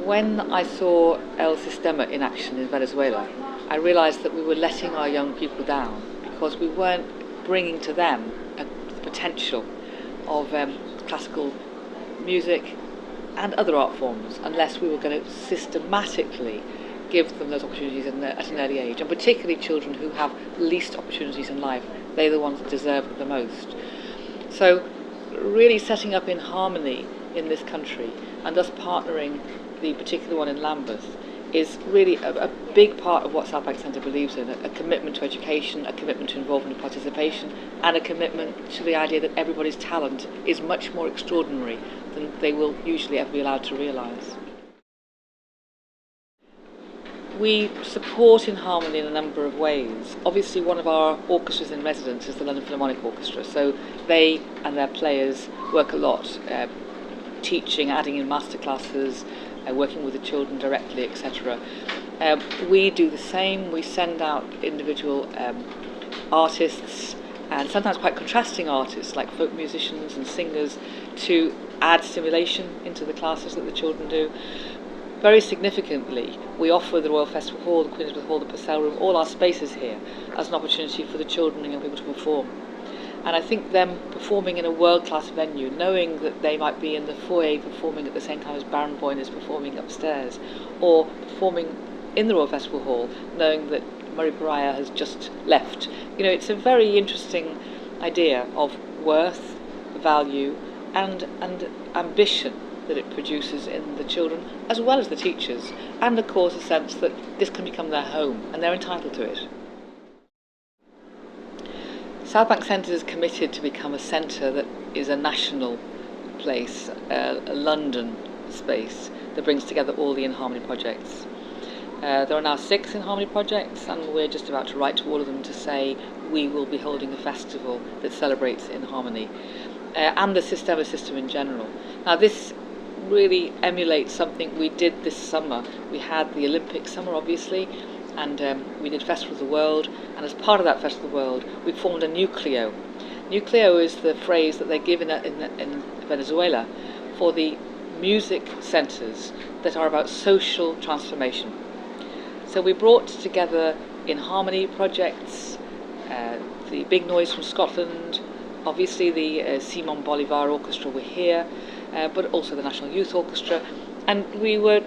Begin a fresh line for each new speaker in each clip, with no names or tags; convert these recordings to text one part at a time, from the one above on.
When I saw El Sistema in action in Venezuela, I realised that we were letting our young people down because we weren't bringing to them the potential of classical music and other art forms unless we were going to systematically give them those opportunities at an early age, and particularly children who have least opportunities in life. They're the ones that deserve it the most. So really setting up in harmony in this country and thus partnering the particular one in Lambeth is really a big part of what Southbank Centre believes in, a commitment to education, a commitment to involvement and participation, and a commitment to the idea that everybody's talent is much more extraordinary than they will usually ever be allowed to realise. We support In Harmony in a number of ways. Obviously, one of our orchestras in residence is the London Philharmonic Orchestra, so they and their players work a lot, teaching, adding in masterclasses, working with the children directly, etc. We do the same. We send out individual artists, and sometimes quite contrasting artists like folk musicians and singers, to add stimulation into the classes that the children do. Very significantly, we offer the Royal Festival Hall, the Queen Elizabeth Hall, the Purcell Room, all our spaces here as an opportunity for the children and young people to perform. And I think them performing in a world-class venue, knowing that they might be in the foyer performing at the same time as Baron Boyne is performing upstairs, or performing in the Royal Festival Hall, knowing that Murray Pariah has just left. You know, it's a very interesting idea of worth, value, and ambition that it produces in the children as well as the teachers, and of course a sense that this can become their home and they're entitled to it. Southbank Centre is committed to become a centre that is a national place, a London space that brings together all the In Harmony projects. There are now 6 In Harmony projects, and we're just about to write to all of them to say we will be holding a festival that celebrates In Harmony and the Sistema system in general. Now this really emulates something we did this summer. We had the Olympic summer, obviously, and we did Festival of the World, and as part of that Festival of the World we formed a nucleo. Nucleo is the phrase that they give in Venezuela for the music centres that are about social transformation. So we brought together In Harmony projects, the Big Noise from Scotland, obviously the Simon Bolivar Orchestra were here, but also the National Youth Orchestra, and we were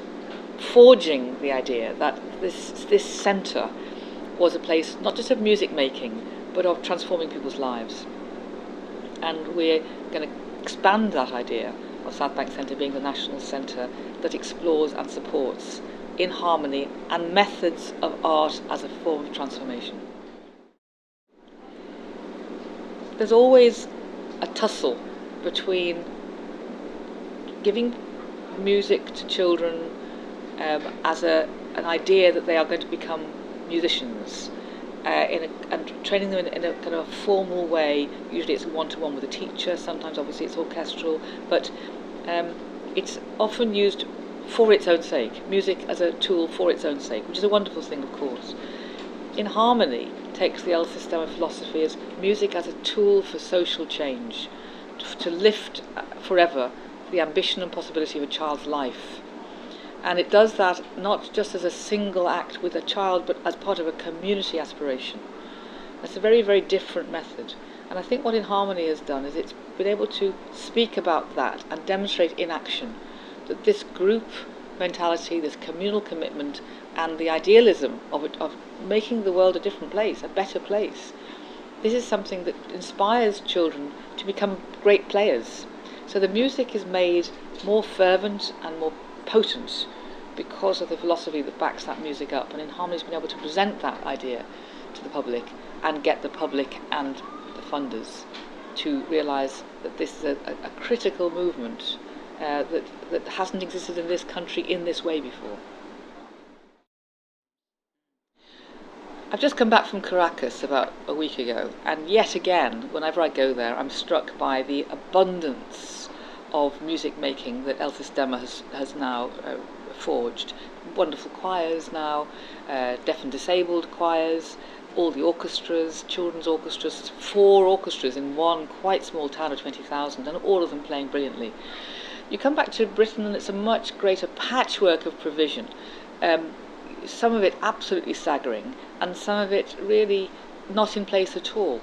forging the idea that this centre was a place not just of music making, but of transforming people's lives. And we're going to expand that idea of Southbank Centre being the national centre that explores and supports In Harmony and methods of art as a form of transformation. There's always a tussle between giving music to children as an idea that they are going to become musicians, and training them in a kind of a formal way. Usually it's one-to-one with a teacher, sometimes obviously it's orchestral, but it's often used for its own sake, music as a tool for its own sake, which is a wonderful thing, of course. In Harmony takes the El Sistema philosophy as music as a tool for social change, to lift forever the ambition and possibility of a child's life. And it does that not just as a single act with a child, but as part of a community aspiration. That's a very, very different method. And I think what In Harmony has done is it's been able to speak about that and demonstrate in action that this group mentality, this communal commitment, and the idealism of making the world a different place, a better place, this is something that inspires children to become great players. So the music is made more fervent and more potent because of the philosophy that backs that music up, and In Harmony has been able to present that idea to the public and get the public and the funders to realise that this is a critical movement that hasn't existed in this country in this way before. I've just come back from Caracas about a week ago, and yet again, whenever I go there, I'm struck by the abundance of music making that El Sistema has now forged. Wonderful choirs now, deaf and disabled choirs, all the orchestras, children's orchestras, 4 orchestras in one quite small town of 20,000, and all of them playing brilliantly. You come back to Britain and it's a much greater patchwork of provision. Some of it absolutely staggering, and some of it really not in place at all.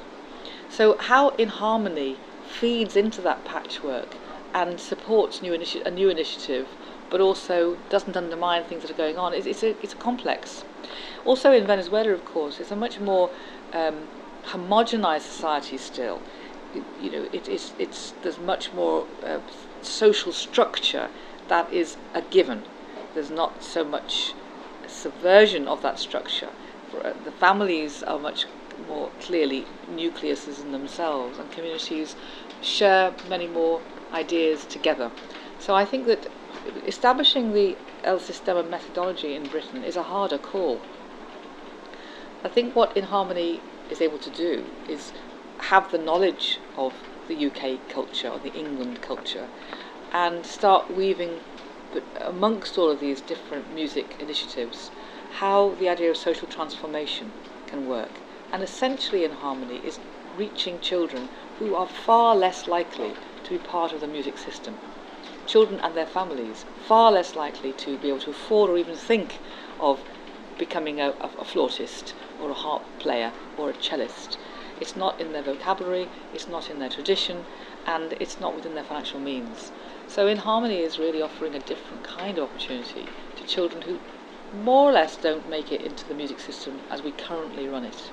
So how In Harmony feeds into that patchwork and supports a new initiative, but also doesn't undermine things that are going on, it's a complex. Also in Venezuela, of course, it's a much more homogenized society still. There's much more social structure that is a given. There's not so much subversion of that structure. The families are much more clearly nucleuses in themselves, and communities share many more ideas together. So I think that establishing the El Sistema methodology in Britain is a harder call. I think what In Harmony is able to do is have the knowledge of the UK culture, or the England culture, and start weaving amongst all of these different music initiatives how the idea of social transformation can work. And essentially In Harmony is reaching children who are far less likely to be part of the music system. Children and their families, far less likely to be able to afford or even think of becoming a flautist or a harp player or a cellist. It's not in their vocabulary, it's not in their tradition, and it's not within their financial means. So In Harmony is really offering a different kind of opportunity to children who more or less don't make it into the music system as we currently run it.